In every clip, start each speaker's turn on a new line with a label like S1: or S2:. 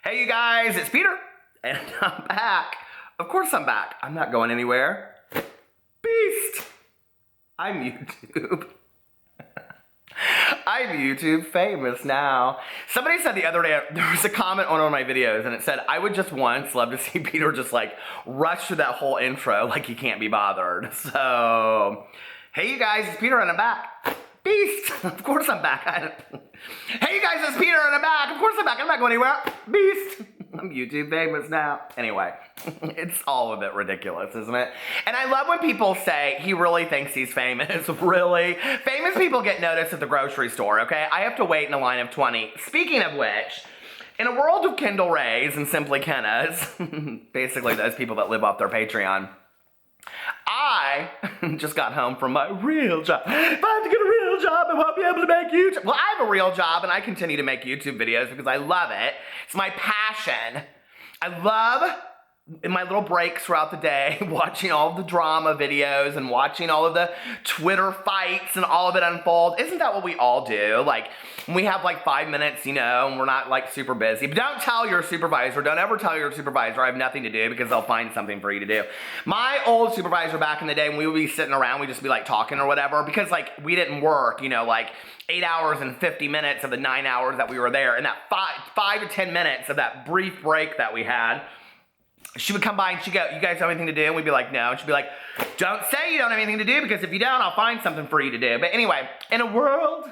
S1: Hey you guys, it's Peter, and I'm back. Of course I'm back. I'm not going anywhere. Beast! I'm YouTube. I'm YouTube famous now. Somebody said the other day, there was a comment on one of my videos, and it said, I would just once love to see Peter just like rush through that whole intro like he can't be bothered. So, hey you guys, it's Peter and I'm back. Beast! Of course I'm back. Hey you guys, it's Peter and I'm back. Of course I'm back. I'm not going anywhere. Beast! I'm YouTube famous now. Anyway, it's all a bit ridiculous, isn't it? And I love when people say he really thinks he's famous. Really? Famous people get noticed at the grocery store, okay? I have to wait in a line of 20. Speaking of which, in a world of Kendall Rays and Simply Kennas, basically those people that live off their Patreon, I just got home from my real job. If I have to get a real job, I won't be able to make YouTube. Well, I have a real job and I continue to make YouTube videos because I love it. It's my passion. I love, in my little breaks throughout the day, watching all of the drama videos and watching all of the Twitter fights and all of it unfold. Isn't that what we all do? Like, we have like 5 minutes, you know, and we're not like super busy. But don't tell your supervisor, don't ever tell your supervisor I have nothing to do because they'll find something for you to do. My old supervisor back in the day, when we would be sitting around, we'd just be like talking or whatever because like we didn't work, you know, like 8 hours and 50 minutes of the 9 hours that we were there. And that 5 to 10 minutes of that brief break that we had, she would come by and she'd go, you guys have anything to do? And we'd be like, no. And she'd be like, don't say you don't have anything to do because if you don't, I'll find something for you to do. But anyway, in a world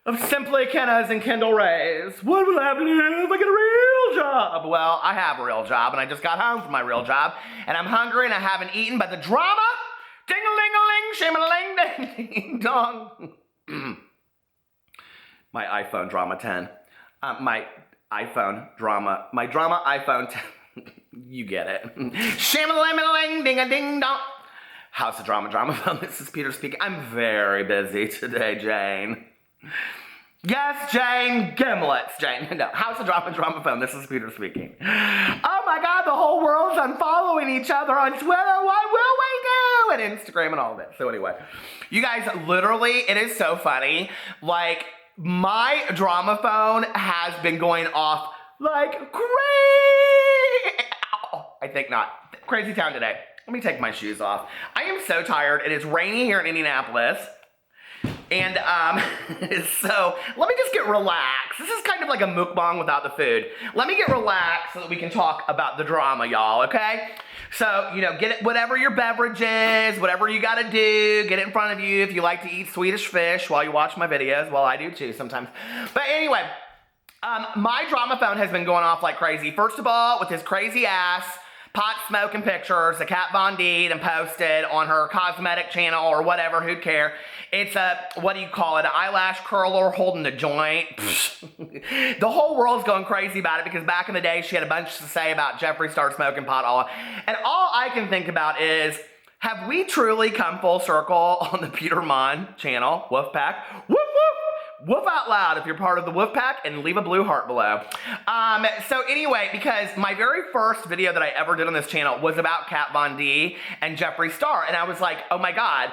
S1: of Simply Kennas and Kendall Rays, what will I have to do if I get a real job? Well, I have a real job and I just got home from my real job and I'm hungry and I haven't eaten, but the drama, ding-a-ling-a-ling, shim-a-ling, ding-dong. My iPhone drama 10. My drama iPhone 10. You get it. Sham-a-ling, ding-a-ding-dong. How's the drama phone? This is Peter speaking. I'm very busy today, Jane. Yes, Jane. Gimlets, Jane. No, how's the drama phone? This is Peter speaking. Oh my God, the whole world's unfollowing each other on Twitter. What will we do? And Instagram and all of it. So anyway, you guys, literally, it is so funny. Like, my drama phone has been going off like crazy. I think not. Crazy town today. Let me take my shoes off. I am so tired. It is rainy here in Indianapolis. And so let me just get relaxed. This is kind of like a mukbang without the food. Let me get relaxed so that we can talk about the drama, y'all, okay? So, you know, get it, whatever your beverage is, whatever you gotta do, get it in front of you if you like to eat Swedish fish while you watch my videos. Well, I do too sometimes. But anyway, my drama phone has been going off like crazy. First of all, with his crazy ass, pot smoking pictures that Kat Von D and posted on her cosmetic channel or whatever, who'd care. It's a, what do you call it, an eyelash curler holding a joint. The whole world's going crazy about it because back in the day she had a bunch to say about Jeffree Star smoking pot. And all I can think about is, have we truly come full circle on the Peter Monn channel, Wolf Pack? Woof woof! Woof out loud if you're part of the Wolf Pack and leave a blue heart below. So anyway, because my very first video that I ever did on this channel was about Kat Von D and Jeffree Star. And I was like, oh my God,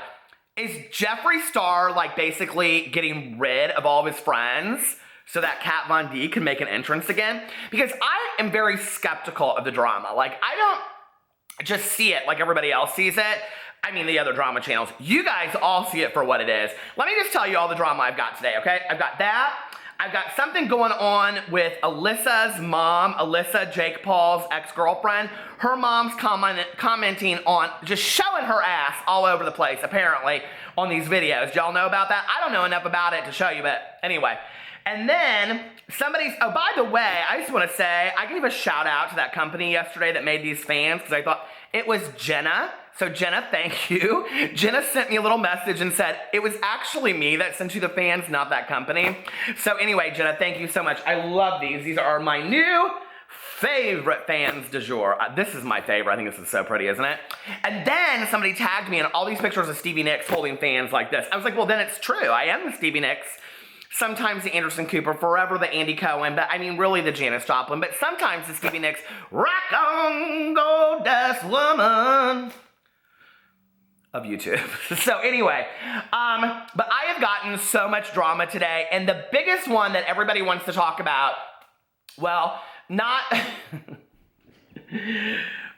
S1: is Jeffree Star like basically getting rid of all of his friends so that Kat Von D can make an entrance again? Because I am very skeptical of the drama. Like, I don't just see it like everybody else sees it. I mean, the other drama channels. You guys all see it for what it is. Let me just tell you all the drama I've got today, okay? I've got that. I've got something going on with Alyssa's mom, Alyssa, Jake Paul's ex-girlfriend. Her mom's commenting on, just showing her ass all over the place, apparently, on these videos. Y'all know about that? I don't know enough about it to show you, but anyway. And then oh, by the way, I just want to say, I gave a shout out to that company yesterday that made these fans because I thought it was Jenna. So Jenna, thank you. Jenna sent me a little message and said, it was actually me that sent you the fans, not that company. So anyway, Jenna, thank you so much. I love these. These are my new favorite fans du jour. This is my favorite. I think this is so pretty, isn't it? And then somebody tagged me in all these pictures of Stevie Nicks holding fans like this. I was like, well, then it's true. I am the Stevie Nicks. Sometimes the Anderson Cooper, forever the Andy Cohen, but I mean really the Janis Joplin, but sometimes the Stevie Nicks, rock on, gold-dust woman of YouTube. So anyway, but I have gotten so much drama today, and the biggest one that everybody wants to talk about, well, not...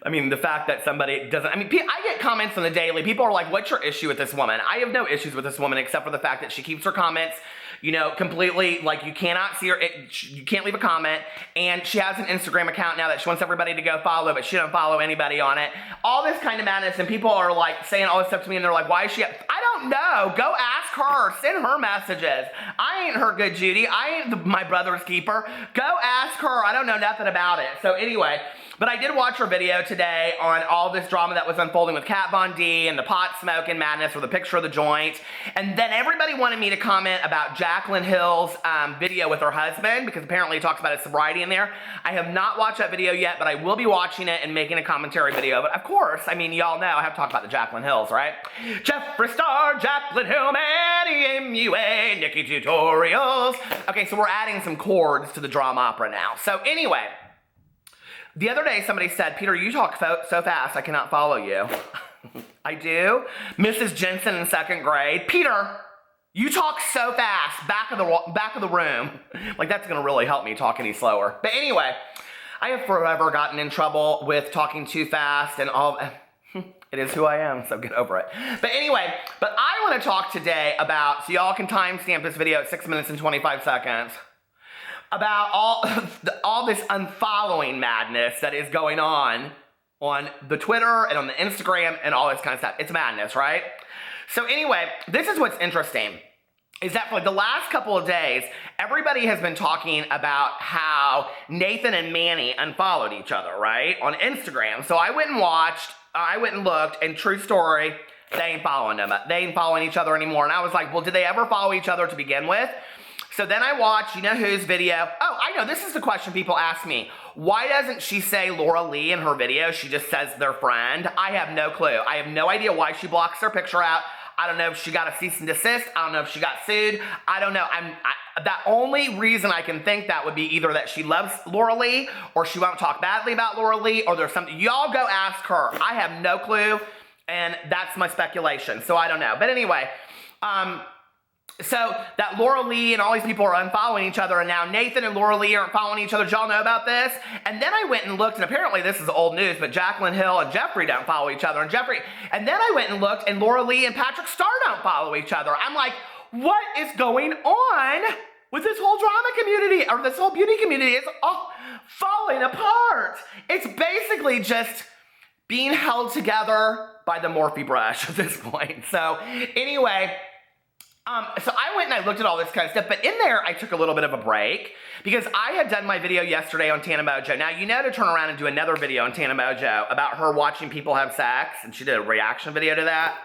S1: I mean, the fact that somebody doesn't... I mean, I get comments on the daily. People are like, what's your issue with this woman? I have no issues with this woman except for the fact that she keeps her comments, you know, completely, like, you cannot see her, you can't leave a comment, and she has an Instagram account now that she wants everybody to go follow, but she don't follow anybody on it. All this kind of madness, and people are, like, saying all this stuff to me, and they're like, why is she... I don't know. Go ask her. Send her messages. I ain't her good Judy. I ain't my brother's keeper. Go ask her. I don't know nothing about it. So anyway... But I did watch her video today on all this drama that was unfolding with Kat Von D and the pot smoking madness with a picture of the joint. And then everybody wanted me to comment about Jaclyn Hill's video with her husband, because apparently he talks about his sobriety in there. I have not watched that video yet, but I will be watching it and making a commentary video. But of course, I mean, y'all know I have to talk about the Jaclyn Hills, right? Jeffree Star, Jaclyn Hill, Manny Mua, Nikki Tutorials. Okay, so we're adding some chords to the drama opera now. So anyway... The other day, somebody said, Peter, you talk so fast, I cannot follow you. I do. Mrs. Jensen in 2nd grade. Peter, you talk so fast, back of the room. Like, that's going to really help me talk any slower. But anyway, I have forever gotten in trouble with talking too fast and all. It is who I am, so get over it. But anyway, I want to talk today about, so y'all can timestamp this video at 6 minutes and 25 seconds. About all this unfollowing madness that is going on the Twitter and on the Instagram and all this kind of stuff. It's madness, right? So anyway, this is what's interesting, is that for like the last couple of days, everybody has been talking about how Nathan and Manny unfollowed each other, right? On Instagram. So I went and looked, and true story, they ain't following them. They ain't following each other anymore. And I was like, well, did they ever follow each other to begin with? So then I watched, you know whose video? Oh, I know, this is the question people ask me. Why doesn't she say Laura Lee in her video? She just says their friend. I have no clue. I have no idea why she blocks their picture out. I don't know if she got a cease and desist. I don't know if she got sued. I don't know. The only reason I can think that would be either that she loves Laura Lee, or she won't talk badly about Laura Lee, or there's something. Y'all go ask her. I have no clue, and that's my speculation. So I don't know. But anyway, so that Laura Lee and all these people are unfollowing each other, and now Nathan and Laura Lee aren't following each other. Did y'all know about this? And then I went and looked, and apparently this is old news, but Jaclyn Hill and Jeffree don't follow each other, and then I went and looked, and Laura Lee and Patrick Starr don't follow each other. I'm like, what is going on with this whole drama community, or this whole beauty community? It's all falling apart. It's basically just being held together by the Morphe brush at this point. So anyway, so I went and I looked at all this kind of stuff, but in there I took a little bit of a break because I had done my video yesterday on Tana Mojo. Now, you know to turn around and do another video on Tana Mojo about her watching people have sex, and she did a reaction video to that.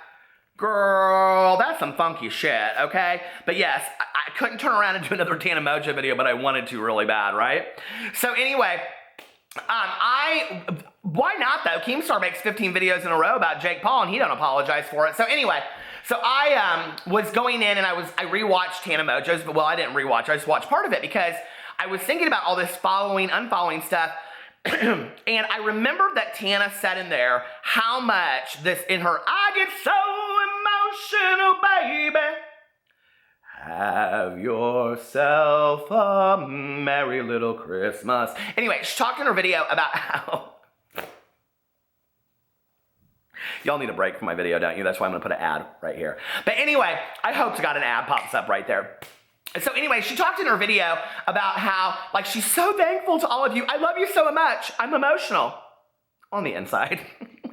S1: Girl, that's some funky shit, okay? But yes, I couldn't turn around and do another Tana Mojo video, but I wanted to really bad, right? So anyway, why not though? Keemstar makes 15 videos in a row about Jake Paul, and he don't apologize for it. So anyway, so I was going in and I rewatched Tana Mojo's, but well, I didn't rewatch, I just watched part of it because I was thinking about all this unfollowing stuff. And I remembered that Tana said in there how much this in her, I get so emotional, baby. Have yourself a merry little Christmas. Anyway, she talked in her video about how y'all need a break from my video, don't you? That's why I'm gonna put an ad right here. But anyway, I hope to God an ad pops up right there. So anyway, she talked in her video about how, like, she's so thankful to all of you. I love you so much. I'm emotional on the inside.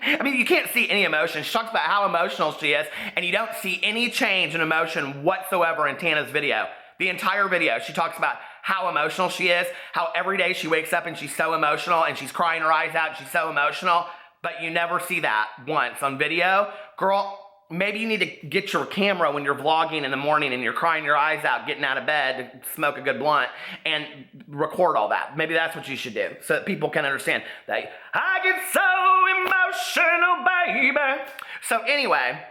S1: I mean, you can't see any emotion. She talks about how emotional she is, and you don't see any change in emotion whatsoever in Tana's video. The entire video, she talks about how emotional she is, how every day she wakes up and she's so emotional, and she's crying her eyes out, and she's so emotional, but you never see that once on video. Girl, maybe you need to get your camera when you're vlogging in the morning and you're crying your eyes out, getting out of bed to smoke a good blunt, and record all that. Maybe that's what you should do so that people can understand that I get so emotional, baby. So anyway,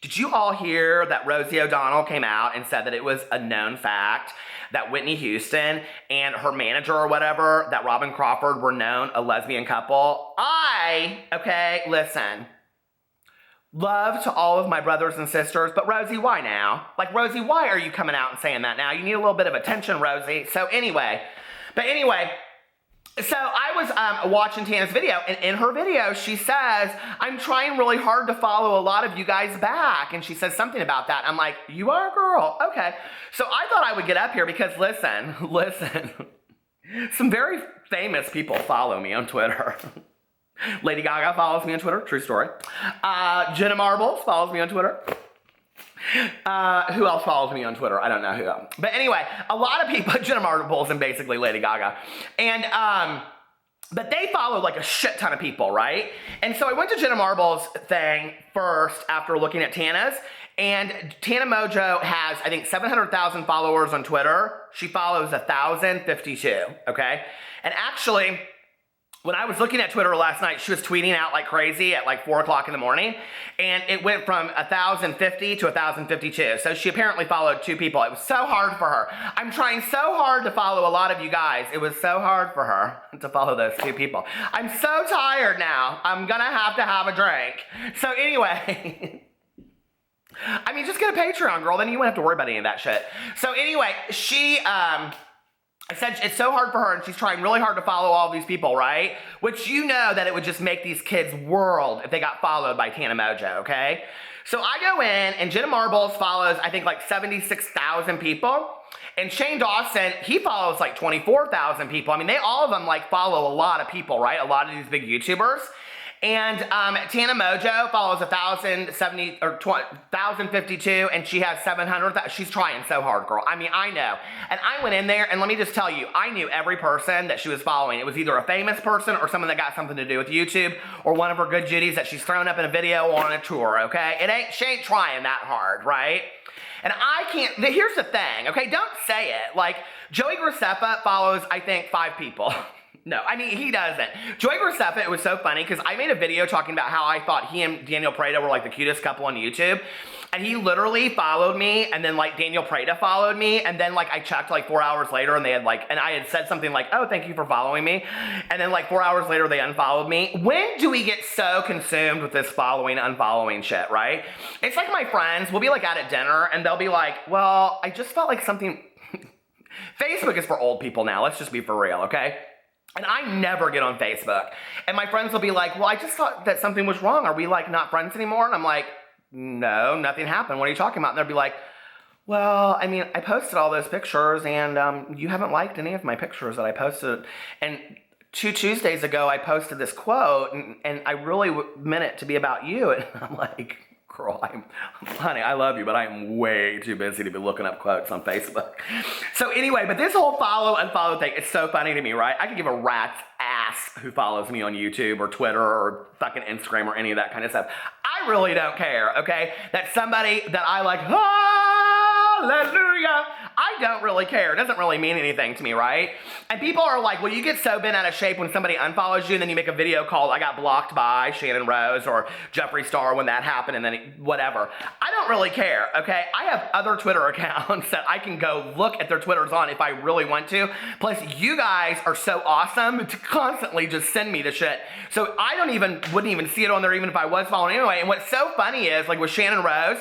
S1: did you all hear that Rosie O'Donnell came out and said that it was a known fact that Whitney Houston and her manager or whatever, that Robin Crawford, were known a lesbian couple? Okay, listen. Love to all of my brothers and sisters, but Rosie, why now? Like, Rosie, why are you coming out and saying that now? You need a little bit of attention, Rosie. So anyway, So I was watching Tana's video, and in her video, she says, I'm trying really hard to follow a lot of you guys back. And she says something about that. I'm like, you are a girl. Okay. So I thought I would get up here because listen, some very famous people follow me on Twitter. Lady Gaga follows me on Twitter. True story. Jenna Marbles follows me on Twitter. Who else follows me on Twitter? I don't know who. But anyway, a lot of people, Jenna Marbles and basically Lady Gaga. And, but they follow like a shit ton of people, right? And so I went to Jenna Marbles' thing first after looking at Tana's. And Tana Mojo has, I think, 700,000 followers on Twitter. She follows 1,052, okay? And actually, when I was looking at Twitter last night, she was tweeting out like crazy at like 4 o'clock in the morning, and it went from 1,050 to 1,052. So she apparently followed 2 people. It was so hard for her. I'm trying so hard to follow a lot of you guys. It was so hard for her to follow those 2 people. I'm so tired now. I'm gonna have a drink. So anyway, I mean, just get a Patreon, girl. Then you won't have to worry about any of that shit. So anyway, I said it's so hard for her, and she's trying really hard to follow all these people, right? Which you know that it would just make these kids world if they got followed by Tana Mojo, okay? So I go in, and Jenna Marbles follows, I think, like 76,000 people. And Shane Dawson, he follows like 24,000 people. I mean, all of them like follow a lot of people, right? A lot of these big YouTubers. And Tana Mojo follows 1,070 or 1,052, and she has 700. She's trying so hard, girl. I mean, I know. And I went in there, and let me just tell you, I knew every person that she was following. It was either a famous person or someone that got something to do with YouTube, or one of her good Judies that she's thrown up in a video on a tour. Okay, she ain't trying that hard, right? And I can't. Here's the thing. Okay, don't say it. Like Joey Graceffa follows, I think, 5 people. No, I mean, he doesn't. Joey Graceffa, it was so funny because I made a video talking about how I thought he and Daniel Prada were like the cutest couple on YouTube. And he literally followed me, and then like Daniel Prada followed me, and then like I checked like 4 hours later, and they had like, and I had said something like, oh, thank you for following me. And then like 4 hours later, they unfollowed me. When do we get so consumed with this following, unfollowing shit, right? It's like my friends will be like out at dinner, and they'll be like, well, I just felt like something. Facebook is for old people now. Let's just be for real, okay? And I never get on Facebook. And my friends will be like, well, I just thought that something was wrong. Are we like not friends anymore? And I'm like, no, nothing happened. What are you talking about? And they'll be like, well, I mean, I posted all those pictures, and you haven't liked any of my pictures that I posted. And 2 Tuesdays ago, I posted this quote, and I really meant it to be about you. And I'm like, girl, honey, I love you, but I am way too busy to be looking up quotes on Facebook. So anyway, but this whole follow, unfollow thing is so funny to me, right? I could give a rat's ass who follows me on YouTube or Twitter or fucking Instagram or any of that kind of stuff. I really don't care, okay? That somebody that I like, hallelujah, I don't really care. It doesn't really mean anything to me, right? And people are like, well, you get so bent out of shape when somebody unfollows you, and then you make a video called I got blocked by Shannon Rose or Jeffree Star when that happened, and then whatever. I don't really care, okay? I have other Twitter accounts that I can go look at their Twitters on if I really want to. Plus, you guys are so awesome to constantly just send me the shit. So I wouldn't even see it on there even if I was following anyway. And what's so funny is, like with Shannon Rose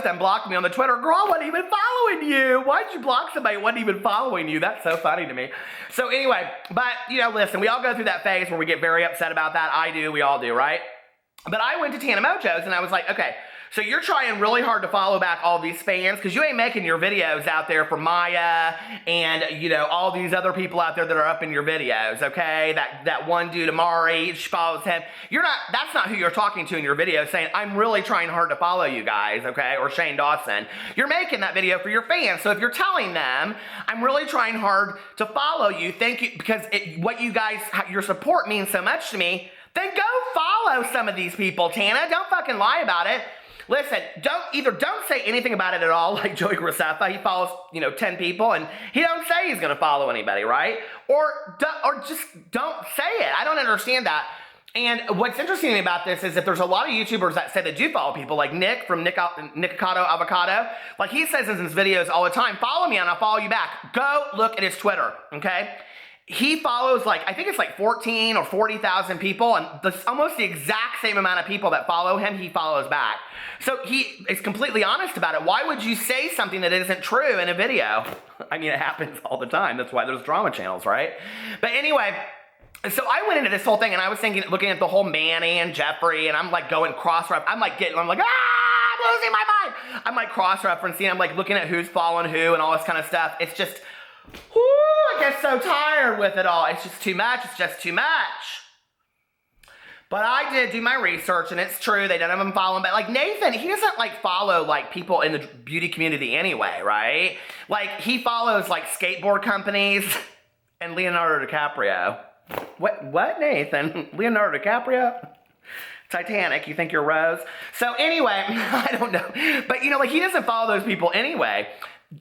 S1: then blocked me on the Twitter. Girl, I wasn't even following you. Why'd you block somebody who wasn't even following you? That's so funny to me. So anyway, but, you know, listen, we all go through that phase where we get very upset about that. I do. We all do, right? But I went to Tana Mojo's, and I was like, okay, so you're trying really hard to follow back all these fans because you ain't making your videos out there for Maya and, you know, all these other people out there that are up in your videos, okay? That one dude, Amari, she follows him. That's not who you're talking to in your video saying, I'm really trying hard to follow you guys, okay? Or Shane Dawson. You're making that video for your fans. So if you're telling them, I'm really trying hard to follow you, thank you, because your support means so much to me, then go follow some of these people, Tana. Don't fucking lie about it. Listen, don't say anything about it at all, like Joey Graceffa. He follows, 10 people, and he don't say he's going to follow anybody, right? Or just don't say it. I don't understand that. And what's interesting about this is that there's a lot of YouTubers that say they do follow people, like Nick from Nikocado Avocado. Like he says in his videos all the time, follow me and I'll follow you back. Go look at his Twitter, okay? he follows like, I think it's like 14 or 40,000 people, and almost the exact same amount of people that follow him, he follows back. So he is completely honest about it. Why would you say something that isn't true in a video? I mean, it happens all the time. That's why there's drama channels, right? But anyway, so I went into this whole thing and I was thinking, looking at the whole Manny and Jeffrey, and I'm like going cross-referencing. I'm like, I'm losing my mind. I'm like cross-referencing. I'm like looking at who's following who and all this kind of stuff. It's just, I get so tired with it all. It's just too much. It's just too much. But I did do my research, and it's true. They don't have him following. But like Nathan, he doesn't like follow like people in the beauty community anyway, right? Like he follows like skateboard companies and Leonardo DiCaprio. What, Nathan? Leonardo DiCaprio? Titanic, you think you're Rose? So anyway, I don't know. But you know, like he doesn't follow those people anyway.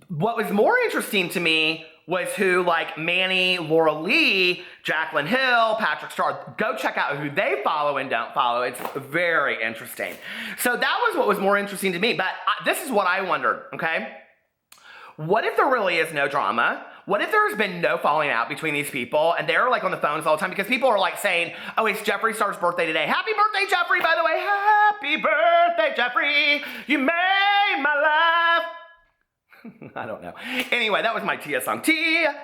S1: What was more interesting to me was who like Manny, Laura Lee, Jaclyn Hill, Patrick Starr, go check out who they follow and don't follow. It's very interesting. So that was what was more interesting to me. But this is what I wondered, okay? What if there really is no drama? What if there's been no falling out between these people and they're like on the phones all the time? Because people are like saying, oh, it's Jeffree Star's birthday today. Happy birthday, Jeffree, by the way. Happy birthday, Jeffree. You made my life. I don't know. Anyway, that was my Tia song. Tia,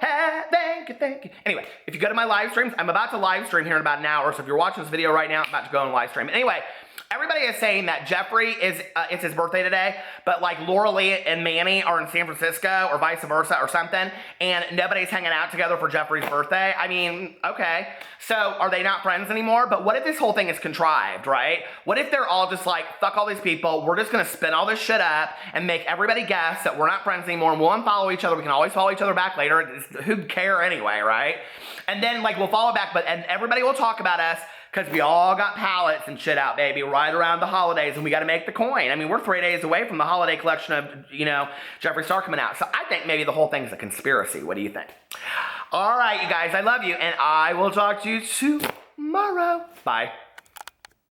S1: thank you, thank you. Anyway, if you go to my live streams, I'm about to live stream here in about an hour. So if you're watching this video right now, I'm about to go on live stream. Anyway, everybody is saying that Jeffree it's his birthday today, but like Laura Lee and Manny are in San Francisco or vice versa or something, and nobody's hanging out together for Jeffree's birthday. I mean, okay. So are they not friends anymore? But what if this whole thing is contrived, right? What if they're all just like, fuck all these people, we're just gonna spin all this shit up and make everybody guess that we're not friends anymore and we'll unfollow each other, we can always follow each other back later, who'd care anyway, right? And then like we'll follow back, and everybody will talk about us because we all got pallets and shit out, baby, right around the holidays, and we got to make the coin. I mean, we're 3 days away from the holiday collection of, you know, Jeffree Star coming out. So I think maybe the whole thing's a conspiracy. What do you think? All right, you guys, I love you, and I will talk to you tomorrow. Bye.